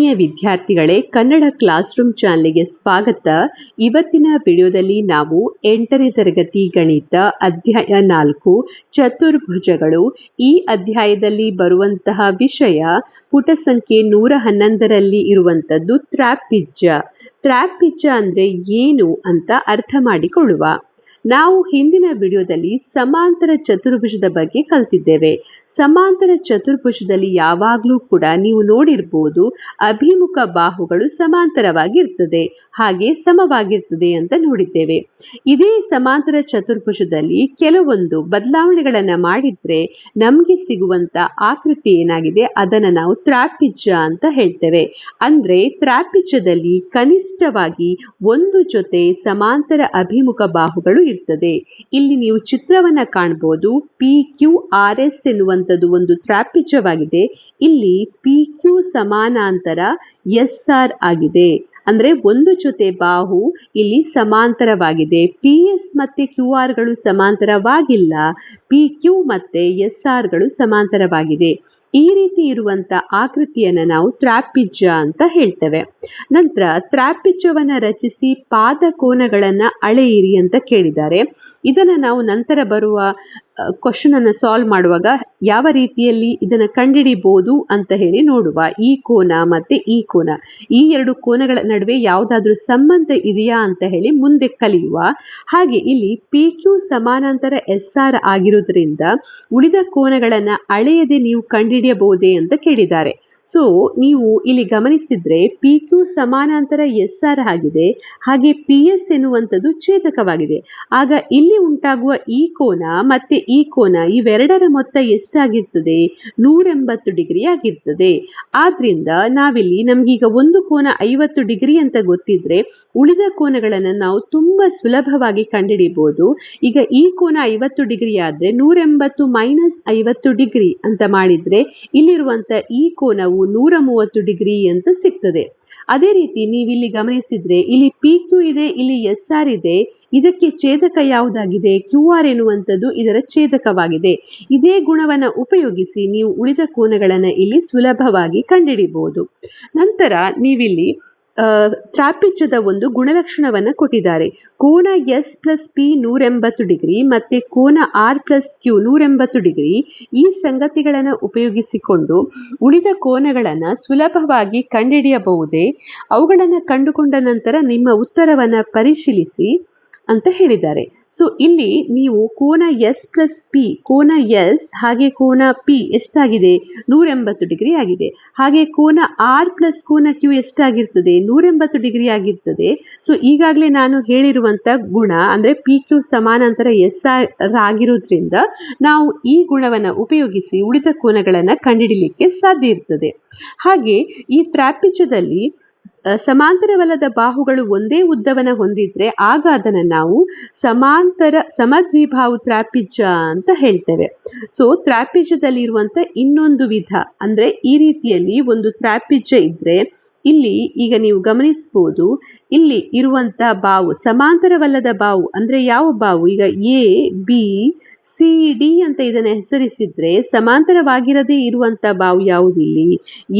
ಆತ್ಮೀಯ ವಿದ್ಯಾರ್ಥಿಗಳೇ, Kannada class room ಚಾನಲ್ಗೆ ಸ್ವಾಗತ. ಇವತ್ತಿನ ವಿಡಿಯೋದಲ್ಲಿ ನಾವು 8ನೇ ತರಗತಿ ಗಣಿತ ಅಧ್ಯಾಯ 4 ಚತುರ್ಭುಜಗಳು. ಈ ಅಧ್ಯಾಯದಲ್ಲಿ ಬರುವಂತಹ ವಿಷಯ ಪುಟ ಸಂಖ್ಯೆ 111ರಲ್ಲಿ ಇರುವಂತದ್ದು ಟ್ರಾಪಿಜ್ಯ. ಟ್ರಾಪಿಜ್ಯ ಅಂದ್ರೆ ಏನು ಅಂತ ಅರ್ಥ ಮಾಡಿಕೊಳ್ಳುವ. ನಾವು ಹಿಂದಿನ ವಿಡಿಯೋದಲ್ಲಿ ಸಮಾಂತರ ಚತುರ್ಭುಜದ ಬಗ್ಗೆ ಕಲ್ತಿದ್ದೇವೆ. ಸಮಾಂತರ ಚತುರ್ಭುಜದಲ್ಲಿ ಯಾವಾಗಲೂ ಕೂಡ ನೀವು ನೋಡಿರ್ಬೋದು, ಅಭಿಮುಖ ಬಾಹುಗಳು ಸಮಾಂತರವಾಗಿರ್ತದೆ, ಹಾಗೆ ಸಮವಾಗಿರ್ತದೆ ಅಂತ ನೋಡಿದ್ದೇವೆ. ಇದೇ ಸಮಾಂತರ ಚತುರ್ಭುಜದಲ್ಲಿ ಕೆಲವೊಂದು ಬದಲಾವಣೆಗಳನ್ನ ಮಾಡಿದ್ರೆ ನಮ್ಗೆ ಸಿಗುವಂತ ಆಕೃತಿ ಏನಾಗಿದೆ ಅದನ್ನ ನಾವು ಟ್ರಾಪಿಜ್ಯ ಅಂತ ಹೇಳ್ತೇವೆ. ಅಂದ್ರೆ ಟ್ರಾಪಿಜ್ಯದಲ್ಲಿ ಕನಿಷ್ಠವಾಗಿ ಒಂದು ಜೊತೆ ಸಮಾಂತರ ಅಭಿಮುಖ ಬಾಹುಗಳು ಇರ್ತದೆ. ಇಲ್ಲಿ ನೀವು ಚಿತ್ರವನ್ನ ಕಾಣಬಹುದು. PQRS ಎನ್ನುವಂಥದ್ದು ಒಂದು ಟ್ರಾಪಿಜ್ಯವಾಗಿದೆ. ಇಲ್ಲಿ PQ ಸಮಾನಾಂತರ SR ಆಗಿದೆ. ಅಂದ್ರೆ ಒಂದು ಜೊತೆ ಬಾಹು ಇಲ್ಲಿ ಸಮಾಂತರವಾಗಿದೆ. PS ಮತ್ತೆ QR ಗಳು ಸಮಾಂತರವಾಗಿಲ್ಲ, PQ ಮತ್ತೆ SR ಗಳು ಸಮಾಂತರವಾಗಿದೆ. ಈ ರೀತಿ ಇರುವಂತ ಆಕೃತಿಯನ್ನ ನಾವು ಟ್ರಾಪಿಜ್ಯ ಅಂತ ಹೇಳ್ತೇವೆ. ನಂತರ ಟ್ರಾಪಿಜ್ಯವನ್ನ ರಚಿಸಿ ಪಾದ ಕೋನಗಳನ್ನ ಅಳೆಯಿರಿ ಅಂತ ಕೇಳಿದ್ದಾರೆ. ಇದನ್ನ ನಾವು ನಂತರ ಬರುವ ಕ್ವಶನ್ ಅನ್ನ ಸಾಲ್ವ್ ಮಾಡುವಾಗ ಯಾವ ರೀತಿಯಲ್ಲಿ ಇದನ್ನ ಕಂಡುಹಿಡಿಬಹುದು ಅಂತ ಹೇಳಿ ನೋಡುವ. ಈ ಕೋನ ಮತ್ತೆ ಈ ಕೋನ, ಈ ಎರಡು ಕೋನಗಳ ನಡುವೆ ಯಾವುದಾದ್ರೂ ಸಂಬಂಧ ಇದೆಯಾ ಅಂತ ಹೇಳಿ ಮುಂದೆ ಕಲಿಯುವ. ಹಾಗೆ ಇಲ್ಲಿ PQ ಸಮಾನಾಂತರ SR ಆಗಿರೋದ್ರಿಂದ ಉಳಿದ ಕೋನಗಳನ್ನ ಅಳೆಯದೆ ನೀವು ಕಂಡುಹಿಡಿಯಬಹುದೇ ಅಂತ ಕೇಳಿದ್ದಾರೆ. ಸೊ ನೀವು ಇಲ್ಲಿ ಗಮನಿಸಿದ್ರೆ PQ ಸಮಾನಾಂತರ SR ಆಗಿದೆ, ಹಾಗೆ PS ಎನ್ನುವಂಥದ್ದು ಛೇದಕವಾಗಿದೆ. ಆಗ ಇಲ್ಲಿ ಉಂಟಾಗುವ ಈ ಕೋನ ಮತ್ತೆ ಈ ಕೋನ ಇವೆರಡರ ಮೊತ್ತ ಎಷ್ಟಾಗಿರ್ತದೆ? 180 ಡಿಗ್ರಿ ಆಗಿರ್ತದೆ. ಆದ್ರಿಂದ ನಾವಿಲ್ಲಿ ನಮ್ಗೀಗ ಒಂದು ಕೋನ 50 ಡಿಗ್ರಿ ಅಂತ ಗೊತ್ತಿದ್ರೆ ಉಳಿದ ಕೋನಗಳನ್ನು ನಾವು ತುಂಬಾ ಸುಲಭವಾಗಿ ಕಂಡುಹಿಡಿಬಹುದು. ಈಗ ಈ ಕೋನ 50 ಡಿಗ್ರಿ ಆದ್ರೆ 180 ಮೈನಸ್ 50 ಡಿಗ್ರಿ ಅಂತ ಮಾಡಿದ್ರೆ ಇಲ್ಲಿರುವಂತ ಈ ಕೋನವು 130 ಡಿಗ್ರಿ ಅಂತ ಸಿಗ್ತದೆ. ಅದೇ ರೀತಿ ನೀವಿಲ್ಲಿ ಗಮನಿಸಿದ್ರೆ ಇಲ್ಲಿ PQ ಇದೆ, ಇಲ್ಲಿ SR ಇದೆ. ಇದಕ್ಕೆ ಛೇದಕ ಯಾವುದಾಗಿದೆ? QR ಎನ್ನುವಂಥದ್ದು ಇದರ ಛೇದಕವಾಗಿದೆ. ಇದೇ ಗುಣವನ್ನ ಉಪಯೋಗಿಸಿ ನೀವು ಉಳಿದ ಕೋನಗಳನ್ನ ಇಲ್ಲಿ ಸುಲಭವಾಗಿ ಕಂಡುಹಿಡಿಬಹುದು. ನಂತರ ನೀವಿಲ್ಲಿ ಟ್ರಾಪಿಜ್ಯದ ಒಂದು ಗುಣಲಕ್ಷಣವನ್ನ ಕೊಟ್ಟಿದ್ದಾರೆ. ಕೋನ S+P 180 ಡಿಗ್ರಿ ಮತ್ತೆ ಕೋನ R+Q 180 ಡಿಗ್ರಿ. ಈ ಸಂಗತಿಗಳನ್ನು ಉಪಯೋಗಿಸಿಕೊಂಡು ಉಳಿದ ಕೋನಗಳನ್ನ ಸುಲಭವಾಗಿ ಕಂಡುಹಿಡಿಯಬಹುದೇ? ಅವುಗಳನ್ನ ಕಂಡುಕೊಂಡ ನಂತರ ನಿಮ್ಮ ಉತ್ತರವನ್ನ ಪರಿಶೀಲಿಸಿ ಅಂತ ಹೇಳಿದ್ದಾರೆ. ಸೊ ಇಲ್ಲಿ ನೀವು ಕೋನ S+P, ಕೋನ S ಹಾಗೆ ಕೋನ P ಎಷ್ಟಾಗಿದೆ? 180 ಡಿಗ್ರಿ ಆಗಿದೆ. ಹಾಗೆ ಕೋನ R ಪ್ಲಸ್ ಕೋನ Q ಎಷ್ಟಾಗಿರ್ತದೆ? 180 ಡಿಗ್ರಿ ಆಗಿರ್ತದೆ. ಸೊ ಈಗಾಗಲೇ ನಾನು ಹೇಳಿರುವಂತ ಗುಣ ಅಂದ್ರೆ PQ ಸಮಾನಾಂತರ SR ಆಗಿರೋದ್ರಿಂದ ನಾವು ಈ ಗುಣವನ್ನ ಉಪಯೋಗಿಸಿ ಉಳಿದ ಕೋನಗಳನ್ನ ಕಂಡುಹಿಡಿಯಲಿಕ್ಕೆ ಸಾಧ್ಯ ಇರ್ತದೆ. ಹಾಗೆ ಈ ಟ್ರಾಪಿಜ್ಯದಲ್ಲಿ ಸಮಾಂತರವಲ್ಲದ ಬಾಹುಗಳು ಒಂದೇ ಉದ್ದವನ್ನ ಹೊಂದಿದ್ರೆ ಆಗ ಅದನ್ನ ನಾವು ಸಮದ್ವಿಬಾಹು ಟ್ರಾಪಿಜ್ಯ ಅಂತ ಹೇಳ್ತೇವೆ. ಸೊ ಟ್ರಾಪಿಜ್ಯದಲ್ಲಿ ಇರುವಂತ ಇನ್ನೊಂದು ವಿಧ ಅಂದ್ರೆ ಈ ರೀತಿಯಲ್ಲಿ ಒಂದು ಟ್ರಾಪಿಜ್ಯ ಇದ್ರೆ ಇಲ್ಲಿ ಈಗ ನೀವು ಗಮನಿಸಬಹುದು, ಇಲ್ಲಿ ಇರುವಂತ ಬಾವು ಸಮಾಂತರವಲ್ಲದ ಬಾವು ಅಂದ್ರೆ ಯಾವ ಬಾವು? ಈಗ ABCD ಅಂತ ಇದನ್ನ ಹೆಸರಿಸಿದ್ರೆ ಸಮಾಂತರವಾಗಿರದೇ ಇರುವಂತ ಬಾವು ಯಾವುದು? ಇಲ್ಲಿ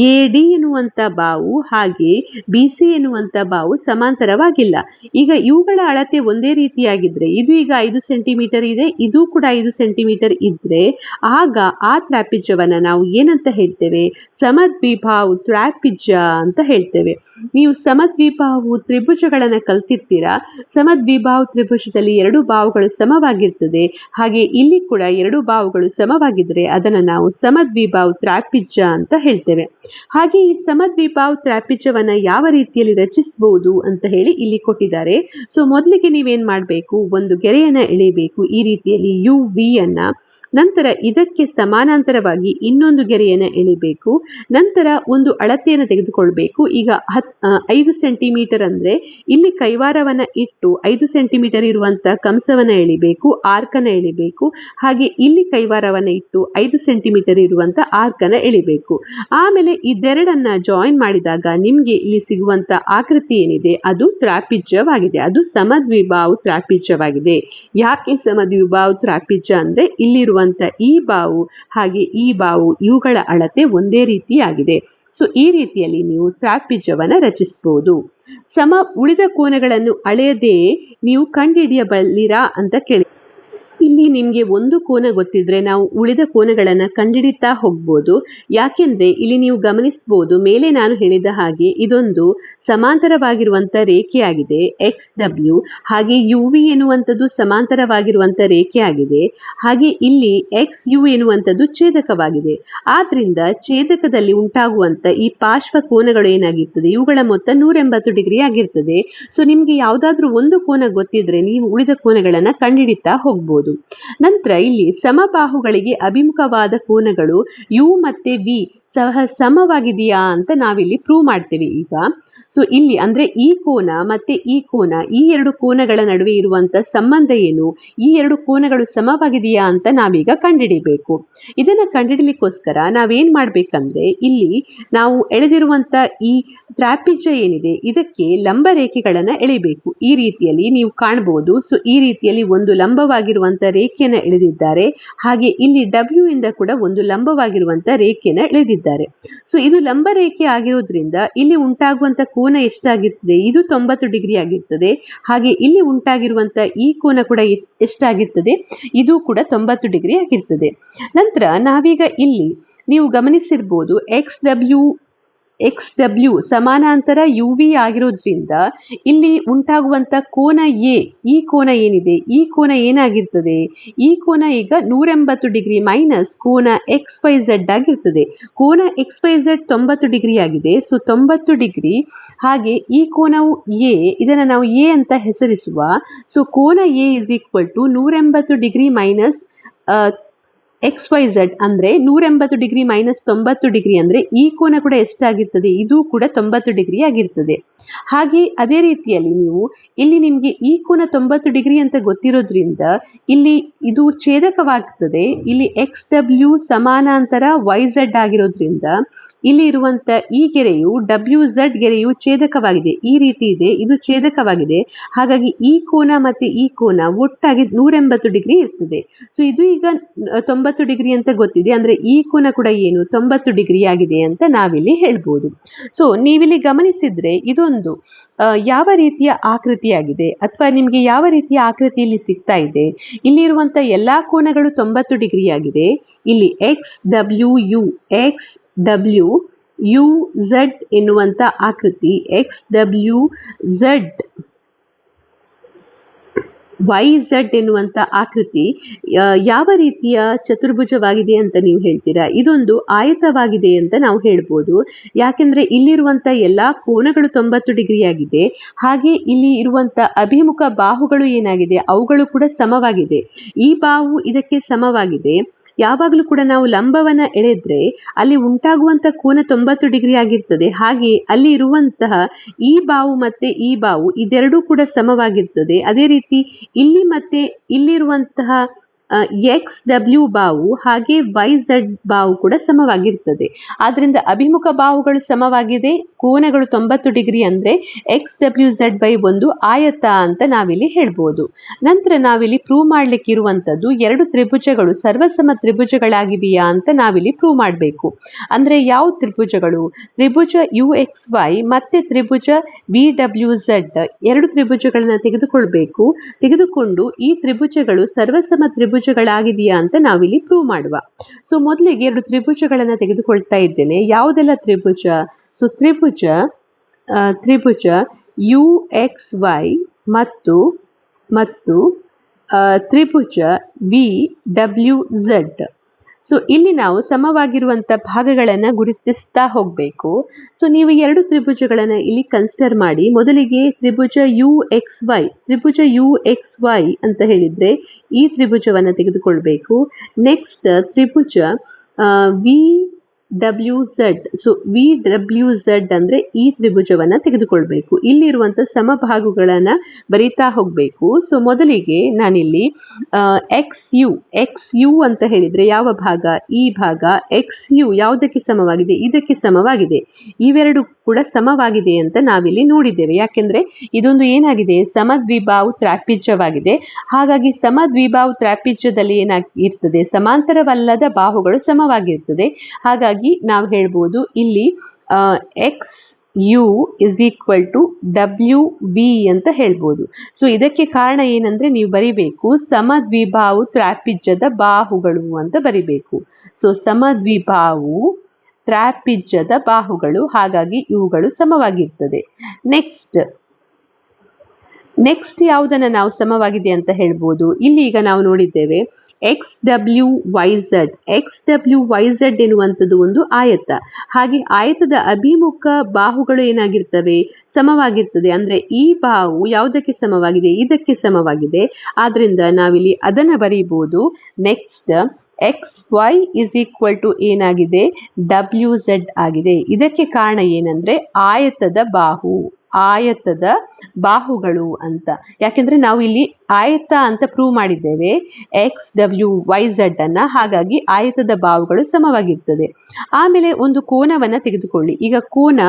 AD ಎನ್ನುವಂತ ಬಾವು ಹಾಗೆ BC ಎನ್ನುವಂತ ಬಾವು ಸಮಾಂತರವಾಗಿಲ್ಲ. ಈಗ ಇವುಗಳ ಅಳತೆ ಒಂದೇ ರೀತಿಯಾಗಿದ್ರೆ ಇದು ಈಗ 5 ಸೆಂಟಿಮೀಟರ್ ಇದೆ, ಇದು ಕೂಡ 5 ಸೆಂಟಿಮೀಟರ್ ಇದ್ರೆ ಆಗ ಆ ಟ್ರಾಪಿಜ್ಯವನ್ನ ನಾವು ಏನಂತ ಹೇಳ್ತೇವೆ? ಸಮದ್ವಿಬಾಹು ಟ್ರಾಪಿಜ್ಯ ಅಂತ ಹೇಳ್ತೇವೆ. ನೀವು ಸಮದ್ವಿಬಾಹು ತ್ರಿಭುಜಗಳನ್ನ ಕಲ್ತಿರ್ತೀರಾ. ಸಮದ್ವಿಬಾಹು ತ್ರಿಭುಜದಲ್ಲಿ ಎರಡು ಬಾಹುಗಳು ಸಮವಾಗಿರ್ತದೆ, ಹಾಗೆ ಇಲ್ಲಿ ಕೂಡ ಎರಡು ಬಾಹುಗಳು ಸಮವಾಗಿದ್ರೆ ಅದನ್ನ ನಾವು ಸಮದ್ವಿಬಾಹು ಟ್ರಾಪಿಜ್ಯ ಅಂತ ಹೇಳ್ತೇವೆ. ಹಾಗೆ ಈ ಸಮದ್ವಿಬಾಹು ಟ್ರಾಪಿಜ್ಯವನ್ನ ಯಾವ ರೀತಿಯಲ್ಲಿ ರಚಿಸಬಹುದು ಅಂತ ಹೇಳಿ ಇಲ್ಲಿ ಕೊಟ್ಟಿದ್ದಾರೆ. ಸೊ ಮೊದಲಿಗೆ ನೀವೇನ್ ಮಾಡ್ಬೇಕು? ಒಂದು ಗೆರೆಯನ್ನ ಎಳೆಯಬೇಕು ಈ ರೀತಿಯಲ್ಲಿ UV ಅನ್ನ. ನಂತರ ಇದಕ್ಕೆ ಸಮಾನಾಂತರವಾಗಿ ಇನ್ನೊಂದು ಗೆರೆಯನ್ನ ಎಳಿಬೇಕು. ನಂತರ ಒಂದು ಅಳತೆಯನ್ನು ತೆಗೆದುಕೊಳ್ಬೇಕು. ಈಗ 5 ಸೆಂಟಿಮೀಟರ್ ಅಂದ್ರೆ ಇಲ್ಲಿ ಕೈವಾರವನ್ನ ಇಟ್ಟು 5 ಸೆಂಟಿಮೀಟರ್ ಇರುವಂತ ಕಂಸವನ್ನ ಎಳಿಬೇಕು, ಆರ್ಕನ ಎಳಿಬೇಕು. ಹಾಗೆ ಇಲ್ಲಿ ಕೈವಾರವನ್ನ ಇಟ್ಟು 5 ಸೆಂಟಿಮೀಟರ್ ಇರುವಂತ ಆರ್ಕನ ಎಳಿಬೇಕು. ಆಮೇಲೆ ಇದೆರಡನ್ನ ಜಾಯಿನ್ ಮಾಡಿದಾಗ ನಿಮ್ಗೆ ಇಲ್ಲಿ ಸಿಗುವಂತ ಆಕೃತಿ ಏನಿದೆ ಅದು ಟ್ರಾಪಿಜ್ಯವಾಗಿದೆ. ಅದು ಸಮದ್ವಿಬಾಹು ಟ್ರಾಪಿಜ್ಯವಾಗಿದೆ. ಯಾಕೆ ಸಮದ್ವಿಬಾಹು ಟ್ರಾಪಿಜ್ಯ ಅಂದ್ರೆ ಇಲ್ಲಿರುವಂತ ಈ ಬಾವು ಹಾಗೆ ಈ ಬಾವು ಇವುಗಳ ಅಳತೆ ಒಂದೇ ರೀತಿಯಾಗಿದೆ. ಸೊ ಈ ರೀತಿಯಲ್ಲಿ ನೀವು ತ್ರಾಪಿಜ್ಯವನ್ನು ರಚಿಸಬಹುದು. ಉಳಿದ ಕೋನಗಳನ್ನು ಅಳೆಯದೇ ನೀವು ಕಂಡುಹಿಡಿಯಬಲ್ಲಿರಾ ಅಂತ ಕೇಳಿ. ಇಲ್ಲಿ ನಿಮಗೆ ಒಂದು ಕೋನ ಗೊತ್ತಿದ್ರೆ ನಾವು ಉಳಿದ ಕೋನಗಳನ್ನು ಕಂಡುಹಿಡಿತಾ ಹೋಗ್ಬೋದು. ಯಾಕೆಂದ್ರೆ ಇಲ್ಲಿ ನೀವು ಗಮನಿಸಬಹುದು, ಮೇಲೆ ನಾನು ಹೇಳಿದ ಹಾಗೆ ಇದೊಂದು ಸಮಾಂತರವಾಗಿರುವಂತ ರೇಖೆಯಾಗಿದೆ XW. ಹಾಗೆ UV ಎನ್ನುವಂಥದ್ದು ಸಮಾಂತರವಾಗಿರುವಂತ ರೇಖೆಯಾಗಿದೆ. ಹಾಗೆ ಇಲ್ಲಿ XU ಎನ್ನುವಂಥದ್ದು ಛೇದಕವಾಗಿದೆ. ಆದ್ರಿಂದ ಛೇದಕದಲ್ಲಿ ಉಂಟಾಗುವಂತ ಈ ಪಾರ್ಶ್ವ ಕೋನಗಳು ಏನಾಗಿರ್ತದೆ, ಇವುಗಳ ಮೊತ್ತ 180 ಡಿಗ್ರಿ ಆಗಿರ್ತದೆ. ಸೊ ನಿಮ್ಗೆ ಯಾವ್ದಾದ್ರೂ ಒಂದು ಕೋನ ಗೊತ್ತಿದ್ರೆ ನೀವು ಉಳಿದ ಕೋನಗಳನ್ನ ಕಂಡುಹಿಡಿತಾ ಹೋಗ್ಬೋದು. ನಂತರ ಇಲ್ಲಿ ಸಮಬಾಹುಗಳಿಗೆ ಅಭಿಮುಖವಾದ ಕೋನಗಳು U ಮತ್ತೆ V ಸಹ ಸಮವಾಗಿದೆಯಾ ಅಂತ ನಾವಿಲ್ಲಿ ಪ್ರೂವ್ ಮಾಡ್ತೇವೆ ಈಗ. ಸೊ ಇಲ್ಲಿ ಅಂದ್ರೆ ಈ ಕೋನ ಮತ್ತೆ ಈ ಕೋನ, ಈ ಎರಡು ಕೋನಗಳ ನಡುವೆ ಇರುವಂತ ಸಂಬಂಧ ಏನು, ಈ ಎರಡು ಕೋನಗಳು ಸಮವಾಗಿದೆಯಾ ಅಂತ ನಾವೀಗ ಕಂಡುಹಿಡಿಬೇಕು. ಇದನ್ನ ಕಂಡುಹಿಡಿಲಿಕ್ಕೋಸ್ಕರ ನಾವೇನ್ ಮಾಡ್ಬೇಕಂದ್ರೆ, ಇಲ್ಲಿ ನಾವು ಎಳೆದಿರುವಂತ ಈ ತ್ರಾಪಿಜ್ಯ ಏನಿದೆ ಇದಕ್ಕೆ ಲಂಬ ರೇಖೆಗಳನ್ನ ಎಳಿಬೇಕು. ಈ ರೀತಿಯಲ್ಲಿ ನೀವು ಕಾಣಬಹುದು. ಸೊ ಈ ರೀತಿಯಲ್ಲಿ ಒಂದು ಲಂಬವಾಗಿರುವಂತ ರೇಖೆಯನ್ನ ಎಳೆದಿದ್ದಾರೆ. ಹಾಗೆ ಇಲ್ಲಿ W ಇಂದ ಕೂಡ ಒಂದು ಲಂಬವಾಗಿರುವಂತ ರೇಖೆಯನ್ನ ಎಳೆದಿದ್ದಾರೆ. ಸೊ ಇದು ಲಂಬ ರೇಖೆ ಆಗಿರೋದ್ರಿಂದ ಇಲ್ಲಿ ಉಂಟಾಗುವಂತ ಕೋನ ಎಷ್ಟಾಗಿರ್ತದೆ, ಇದು 90 ಡಿಗ್ರಿ ಆಗಿರ್ತದೆ. ಹಾಗೆ ಇಲ್ಲಿ ಉಂಟಾಗಿರುವಂತ ಈ ಕೋನ ಕೂಡ ಎಷ್ಟಾಗಿರ್ತದೆ, ಇದು ಕೂಡ 90 ಡಿಗ್ರಿ ಆಗಿರ್ತದೆ. ನಂತರ ನಾವೀಗ ಇಲ್ಲಿ ನೀವು ಗಮನಿಸಿರ್ಬೋದು, XW ಸಮಾನಾಂತರ UV ಆಗಿರೋದ್ರಿಂದ ಇಲ್ಲಿ ಉಂಟಾಗುವಂತ ಕೋನ A, ಈ ಕೋನ ಏನಿದೆ ಈ ಕೋನ ಏನಾಗಿರ್ತದೆ, ಈ ಕೋನ ಈಗ 180 ಡಿಗ್ರಿ ಮೈನಸ್ ಕೋನ XYZ ಆಗಿರ್ತದೆ. ಕೋನ XYZ 90 ಡಿಗ್ರಿ ಆಗಿದೆ. So 90 degree. ಹಾಗೆ ಈ ಕೋನವು A, ಇದನ್ನ ನಾವು A ಅಂತ ಹೆಸರಿಸುವ. ಸೊ ಕೋನ A is equal to 180 degree minus XYZ ಅಂದ್ರೆ 180 ಡಿಗ್ರಿ ಮೈನಸ್ 90 ಡಿಗ್ರಿ ಅಂದ್ರೆ ಈ ಕೋನ ಕೂಡ ಎಷ್ಟಾಗಿರ್ತದೆ, ಇದು ಕೂಡ 90 ಡಿಗ್ರಿ ಆಗಿರ್ತದೆ. ಹಾಗೆ ಅದೇ ರೀತಿಯಲ್ಲಿ ನೀವು ಇಲ್ಲಿ ನಿಮ್ಗೆ ಈ ಕೋನ 90 ಡಿಗ್ರಿ ಅಂತ ಗೊತ್ತಿರೋದ್ರಿಂದ ಇಲ್ಲಿ ಇದು ಛೇದಕವಾಗ್ತದೆ. ಇಲ್ಲಿ XW ಸಮಾನಾಂತರ YZ ಆಗಿರೋದ್ರಿಂದ ಇಲ್ಲಿ ಇರುವಂತ ಈ ಗೆರೆಯು WZ ಗೆರೆಯು ಛೇದಕವಾಗಿದೆ. ಈ ರೀತಿ ಇದೆ, ಇದು ಛೇದಕವಾಗಿದೆ. ಹಾಗಾಗಿ ಈ ಕೋನ ಮತ್ತೆ ಈ ಕೋನ ಒಟ್ಟಾಗಿ 180 ಡಿಗ್ರಿ ಇರ್ತದೆ. ಸೊ ಇದು ಈಗ 90 ಡಿಗ್ರಿ ಅಂತ ಗೊತ್ತಿದೆ. ಅಂದ್ರೆ ಈ ಕೋನ ಕೂಡ ಏನು 90 ಡಿಗ್ರಿ ಆಗಿದೆ ಅಂತ ನಾವಿಲ್ಲಿ ಹೇಳ್ಬೋದು. ಸೊ ನೀವಿಲ್ಲಿ ಗಮನಿಸಿದ್ರೆ ಇದೊಂದು ಯಾವ ರೀತಿಯ ಆಕೃತಿಯಾಗಿದೆ ಅಥವಾ ನಿಮ್ಗೆ ಯಾವ ರೀತಿಯ ಆಕೃತಿಯಲ್ಲಿ ಸಿಗ್ತಾ ಇದೆ. ಇಲ್ಲಿರುವಂತ ಎಲ್ಲಾ ಕೋನಗಳು 90 ಡಿಗ್ರಿ ಆಗಿದೆ. ಇಲ್ಲಿ XWU XWUZ ಎನ್ನುವಂತ ಆಕೃತಿ, XWZ YZ ಎನ್ನುವಂತ ಆಕೃತಿ ಯಾವ ರೀತಿಯ ಚತುರ್ಭುಜವಾಗಿದೆ ಅಂತ ನೀವು ಹೇಳ್ತೀರಾ. ಇದೊಂದು ಆಯತವಾಗಿದೆ ಅಂತ ನಾವು ಹೇಳ್ಬೋದು. ಯಾಕೆಂದ್ರೆ ಇಲ್ಲಿರುವಂತ ಎಲ್ಲಾ ಕೋನಗಳು 90 ಡಿಗ್ರಿ ಆಗಿದೆ. ಹಾಗೆ ಇಲ್ಲಿ ಇರುವಂತ ಅಭಿಮುಖ ಬಾಹುಗಳು ಏನಾಗಿದೆ, ಅವುಗಳು ಕೂಡ ಸಮವಾಗಿದೆ. ಈ ಬಾಹು ಇದಕ್ಕೆ ಸಮವಾಗಿದೆ. ಯಾವಾಗಲೂ ಕೂಡ ನಾವು ಲಂಬವನ್ನ ಎಳೆದ್ರೆ ಅಲ್ಲಿ ಉಂಟಾಗುವಂತ ಕೋನ 90 ಡಿಗ್ರಿ ಆಗಿರ್ತದೆ. ಹಾಗೆ ಅಲ್ಲಿ ಇರುವಂತಹ ಈ ಬಾವು ಮತ್ತೆ ಈ ಬಾವು ಇದೆರಡೂ ಕೂಡ ಸಮವಾಗಿರ್ತದೆ. ಅದೇ ರೀತಿ ಇಲ್ಲಿ ಮತ್ತೆ ಇಲ್ಲಿರುವಂತಹ XW ಬಾವು ಹಾಗೆ YZ ಬಾವು ಕೂಡ ಸಮವಾಗಿರ್ತದೆ. ಆದ್ರಿಂದ ಅಭಿಮುಖ ಬಾಹುಗಳು ಸಮವಾಗಿದೆ, ಕೋನಗಳು 90 ಡಿಗ್ರಿ ಅಂದ್ರೆ XWZ ಬೈ ಒಂದು ಆಯತ ಅಂತ ನಾವಿಲ್ಲಿ ಹೇಳ್ಬೋದು. ನಂತರ ನಾವಿಲ್ಲಿ ಪ್ರೂವ್ ಮಾಡ್ಲಿಕ್ಕೆ ಇರುವಂತದ್ದು ಎರಡು ತ್ರಿಭುಜಗಳು ಸರ್ವಸಮ ತ್ರಿಭುಜಗಳಾಗಿವೆಯಾ ಅಂತ ನಾವಿಲ್ಲಿ ಪ್ರೂವ್ ಮಾಡಬೇಕು. ಅಂದ್ರೆ ಯಾವ ತ್ರಿಭುಜಗಳು, ತ್ರಿಭುಜ UXY ಮತ್ತೆ ತ್ರಿಭುಜ VWZ ಎರಡು ತ್ರಿಭುಜಗಳನ್ನ ತೆಗೆದುಕೊಂಡು ಈ ತ್ರಿಭುಜಗಳು ಸರ್ವಸಮ ತ್ರಿಭುಜಗಳಾಗಿದೆಯಾ ಅಂತ ನಾವಿಲ್ಲಿ ಪ್ರೂವ್ ಮಾಡುವ. ಸೊ ಮೊದಲಿಗೆ ಎರಡು ತ್ರಿಭುಜಗಳನ್ನ ತೆಗೆದುಕೊಳ್ತಾ ಇದ್ದೇನೆ. ಯಾವುದೆಲ್ಲ ತ್ರಿಭುಜ, ಸೊ ತ್ರಿಭುಜ UXY ಮತ್ತು ತ್ರಿಭುಜ VWZ. ಸೊ ಇಲ್ಲಿ ನಾವು ಸಮವಾಗಿರುವಂತ ಭಾಗಗಳನ್ನ ಗುರುತಿಸ್ತಾ ಹೋಗ್ಬೇಕು. ಸೊ ನೀವು ಎರಡು ತ್ರಿಭುಜಗಳನ್ನ ಇಲ್ಲಿ ಕನ್ಸಿಡರ್ ಮಾಡಿ. ಮೊದಲಿಗೆ ತ್ರಿಭುಜ UXY ಅಂತ ಹೇಳಿದ್ರೆ ಈ ತ್ರಿಭುಜವನ್ನ ತೆಗೆದುಕೊಳ್ಬೇಕು. ನೆಕ್ಸ್ಟ್ ತ್ರಿಭುಜ VWZ. ಸೊ VWZ ಅಂದ್ರೆ ಈ ತ್ರಿಭುಜವನ್ನ ತೆಗೆದುಕೊಳ್ಬೇಕು. ಇಲ್ಲಿರುವಂತ ಸಮಭಾಗುಗಳನ್ನ ಬರೀತಾ ಹೋಗ್ಬೇಕು. ಸೊ ಮೊದಲಿಗೆ ನಾನಿಲ್ಲಿ XU ಅಂತ ಹೇಳಿದ್ರೆ ಯಾವ ಭಾಗ, ಈ ಭಾಗ XU ಯಾವುದಕ್ಕೆ ಸಮವಾಗಿದೆ, ಇದಕ್ಕೆ ಸಮವಾಗಿದೆ. ಇವೆರಡು ಕೂಡ ಸಮವಾಗಿದೆ ಅಂತ ನಾವಿಲ್ಲಿ ನೋಡಿದ್ದೇವೆ. ಯಾಕೆಂದ್ರೆ ಇದೊಂದು ಏನಾಗಿದೆ, ಸಮದ್ವಿಬಾಹು ತ್ರಾಪಿಜ್ಯವಾಗಿದೆ. ಹಾಗಾಗಿ ಸಮದ್ವಿಬಾಹು ತ್ರಾಪಿಜ್ಯದಲ್ಲಿ ಏನಾಗಿರ್ತದೆ, ಸಮಾಂತರವಲ್ಲದ ಬಾಹುಗಳು ಸಮವಾಗಿರ್ತದೆ. ಹಾಗಾಗಿ ನಾವು ಹೇಳ್ಬೋದು ಇಲ್ಲಿ X U is equal to WV ಅಂತ ಹೇಳ್ಬೋದು. ಸೊ ಇದಕ್ಕೆ ಕಾರಣ ಏನಂದ್ರೆ ನೀವು ಬರಿಬೇಕು ಸಮದ್ವಿಬಾಹು ತ್ರಾಪಿಜ್ಯದ ಬಾಹುಗಳು ಅಂತ ಬರಿಬೇಕು. ಸೊ ಸಮದ್ವಿಬಾಹು ತ್ರಾಪಿಜ್ಯದ ಬಾಹುಗಳು, ಹಾಗಾಗಿ ಇವುಗಳು ಸಮವಾಗಿರ್ತದೆ. ನೆಕ್ಸ್ಟ್ ಯಾವುದನ್ನ ನಾವು ಸಮವಾಗಿದೆ ಅಂತ ಹೇಳ್ಬೋದು, ಇಲ್ಲಿ ಈಗ ನಾವು ನೋಡಿದ್ದೇವೆ XWYZ ಎನ್ನುವಂಥದ್ದು ಒಂದು ಆಯತ. ಹಾಗೆ ಆಯತದ ಅಭಿಮುಖ ಬಾಹುಗಳು ಏನಾಗಿರ್ತವೆ, ಸಮವಾಗಿರ್ತದೆ. ಅಂದ್ರೆ ಈ ಬಾಹು ಯಾವುದಕ್ಕೆ ಸಮವಾಗಿದೆ, ಇದಕ್ಕೆ ಸಮವಾಗಿದೆ. ಆದ್ರಿಂದ ನಾವಿಲ್ಲಿ ಅದನ್ನ ಬರೀಬಹುದು. Next XY is equal to ಏನಾಗಿದೆ, WZ ಆಗಿದೆ. ಇದಕ್ಕೆ ಕಾರಣ ಏನಂದ್ರೆ ಆಯತದ ಬಾಹುಗಳು ಅಂತ. ಯಾಕೆಂದ್ರೆ ನಾವು ಇಲ್ಲಿ ಆಯತ ಅಂತ ಪ್ರೂವ್ ಮಾಡಿದ್ದೇವೆ XWYZ ಅನ್ನ, ಹಾಗಾಗಿ ಆಯತದ ಬಾಹುಗಳು ಸಮವಾಗಿರ್ತದೆ. ಆಮೇಲೆ ಒಂದು ಕೋನವನ್ನ ತೆಗೆದುಕೊಳ್ಳಿ. ಈಗ ಕೋನ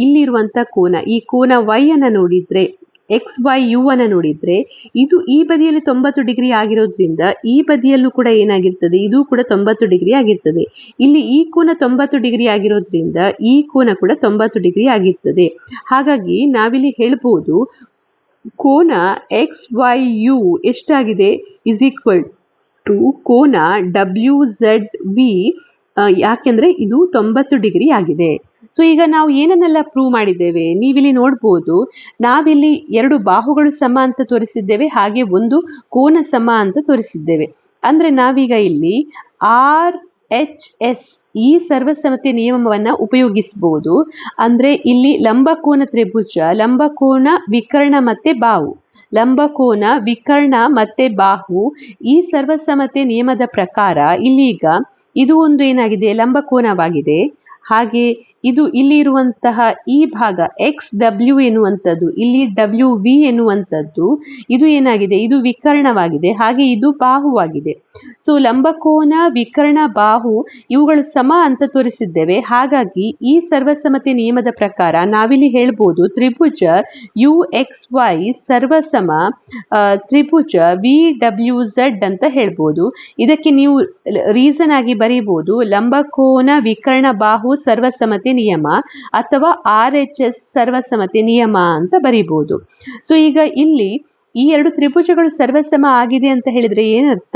ಇಲ್ಲಿರುವಂತ ಕೋನ, ಈ ಕೋನ Y ಅನ್ನ ನೋಡಿದ್ರೆ, XYU ಅನ್ನ ನೋಡಿದ್ರೆ, ಇದು ಈ ಬದಿಯಲ್ಲಿ 90 ಡಿಗ್ರಿ ಆಗಿರೋದ್ರಿಂದ ಈ ಬದಿಯಲ್ಲೂ ಕೂಡ ಏನಾಗಿರ್ತದೆ, ಇದು ಕೂಡ 90 ಡಿಗ್ರಿ ಆಗಿರ್ತದೆ. ಇಲ್ಲಿ ಈ ಕೋನ 90 ಡಿಗ್ರಿ ಆಗಿರೋದ್ರಿಂದ ಈ ಕೋನ ಕೂಡ 90 ಡಿಗ್ರಿ ಆಗಿರ್ತದೆ. ಹಾಗಾಗಿ ನಾವಿಲ್ಲಿ ಹೇಳ್ಬೋದು ಕೋನ XYU ಎಷ್ಟಾಗಿದೆ, ಇಸ್ ಈಕ್ವಲ್ ಟು ಕೋನ WZV, ಯಾಕೆಂದ್ರೆ ಇದು 90 ಡಿಗ್ರಿ ಆಗಿದೆ. ಸೊ ಈಗ ನಾವು ಏನನ್ನೆಲ್ಲ ಪ್ರೂವ್ ಮಾಡಿದ್ದೇವೆ, ನೀವಿಲ್ಲಿ ನೋಡ್ಬೋದು. ನಾವಿಲ್ಲಿ 2 ಬಾಹುಗಳು ಸಮ ಅಂತ ತೋರಿಸಿದ್ದೇವೆ, ಹಾಗೆ ಒಂದು ಕೋನ ಸಮ ಅಂತ ತೋರಿಸಿದ್ದೇವೆ. ಅಂದ್ರೆ ನಾವೀಗ ಇಲ್ಲಿ RHS ಈ ಸರ್ವಸಮತೆ ನಿಯಮವನ್ನ ಉಪಯೋಗಿಸಬಹುದು. ಅಂದ್ರೆ ಇಲ್ಲಿ ಲಂಬಕೋನ ತ್ರಿಭುಜ, ಲಂಬಕೋನ ವಿಕರ್ಣ ಮತ್ತೆ ಬಾಹು, ಲಂಬಕೋನ ವಿಕರ್ಣ ಮತ್ತೆ ಬಾಹು ಈ ಸರ್ವಸಮತೆ ನಿಯಮದ ಪ್ರಕಾರ ಇಲ್ಲೀಗ ಇದು ಒಂದು ಏನಾಗಿದೆ, ಲಂಬಕೋನವಾಗಿದೆ. ಹಾಗೆ ಇದು ಇಲ್ಲಿ ಇರುವಂತಹ ಈ ಭಾಗ XW ಎನ್ನುವಂಥದ್ದು, ಇಲ್ಲಿ WV ಎನ್ನುವಂಥದ್ದು, ಇದು ಏನಾಗಿದೆ, ಇದು ವಿಕರ್ಣವಾಗಿದೆ. ಹಾಗೆ ಇದು ಬಾಹುವಾಗಿದೆ. ಸೊ ಲಂಬಕೋನ ವಿಕರ್ಣ ಬಾಹು ಇವುಗಳು ಸಮ ಅಂತ ತೋರಿಸಿದ್ದೇವೆ. ಹಾಗಾಗಿ ಈ ಸರ್ವಸಮತೆ ನಿಯಮದ ಪ್ರಕಾರ ನಾವಿಲ್ಲಿ ಹೇಳ್ಬೋದು ತ್ರಿಭುಜ UXY ಸರ್ವಸಮ ತ್ರಿಭುಜ VWZ ಅಂತ ಹೇಳ್ಬೋದು. ಇದಕ್ಕೆ ನೀವು ರೀಸನ್ ಆಗಿ ಬರೀಬಹುದು ಲಂಬಕೋನ ವಿಕರ್ಣ ಬಾಹು ಸರ್ವಸಮತೆ ನಿಯಮ ಅಥವಾ RHS ಸರ್ವಸಮತೆ ನಿಯಮ ಅಂತ ಬರೀಬಹುದು. ಸೊ ಈಗ ಇಲ್ಲಿ ಈ 2 ತ್ರಿಭುಜಗಳು ಸರ್ವಸಮ ಆಗಿದೆ ಅಂತ ಹೇಳಿದ್ರೆ ಏನರ್ಥ,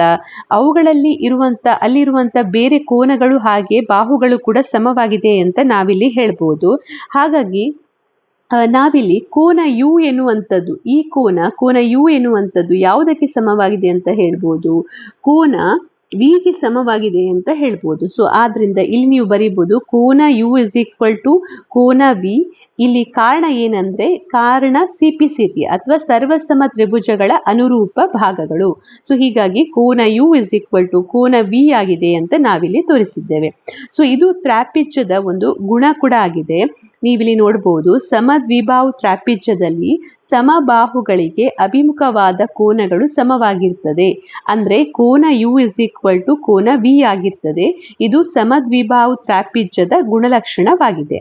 ಅಲ್ಲಿರುವಂತ ಬೇರೆ ಕೋನಗಳು ಹಾಗೆ ಬಾಹುಗಳು ಕೂಡ ಸಮವಾಗಿದೆ ಅಂತ ನಾವಿಲ್ಲಿ ಹೇಳ್ಬೋದು. ಹಾಗಾಗಿ ನಾವಿಲ್ಲಿ ಕೋನ U ಎನ್ನುವಂಥದ್ದು, ಈ ಕೋನ U ಎನ್ನುವಂಥದ್ದು ಯಾವುದಕ್ಕೆ ಸಮವಾಗಿದೆ ಅಂತ ಹೇಳ್ಬೋದು, ಕೋನ ವಿಗೆ ಸಮವಾಗಿದೆ ಅಂತ ಹೇಳ್ಬೋದು. ಸೊ ಆದ್ರಿಂದ ಇಲ್ಲಿ ನೀವು ಬರೀಬಹುದು ಕೋನ U ಇಸ್ ಈಕ್ವಲ್ ಟು ಕೋನ V. ಇಲ್ಲಿ ಕಾರಣ ಏನಂದ್ರೆ, ಕಾರಣ CPCT ಅಥವಾ ಸರ್ವಸಮ ತ್ರಿಭುಜಗಳ ಅನುರೂಪ ಭಾಗಗಳು. ಸೊ ಹೀಗಾಗಿ ಕೋನ U ಇಸ್ ಈಕ್ವಲ್ ಟು ಕೋನ V ಆಗಿದೆ ಅಂತ ನಾವಿಲ್ಲಿ ತೋರಿಸಿದ್ದೇವೆ. ಸೊ ಇದು ತ್ರಾಪಿಜ್ಯದ ಒಂದು ಗುಣ ಕೂಡ ಆಗಿದೆ. ನೀವಿಲ್ಲಿ ನೋಡಬಹುದು ಸಮದ್ವಿಬಾಹು ತ್ರಾಪಿಜ್ಯದಲ್ಲಿ ಸಮಬಾಹುಗಳಿಗೆ ಅಭಿಮುಖವಾದ ಕೋನಗಳು ಸಮವಾಗಿರ್ತದೆ. ಅಂದ್ರೆ ಕೋನ U ಇಸ್ ಈಕ್ವಲ್ ಟು ಕೋನ V ಆಗಿರ್ತದೆ. ಇದು ಸಮದ್ವಿಬಾಹು ತ್ರಾಪಿಜ್ಯದ ಗುಣಲಕ್ಷಣವಾಗಿದೆ.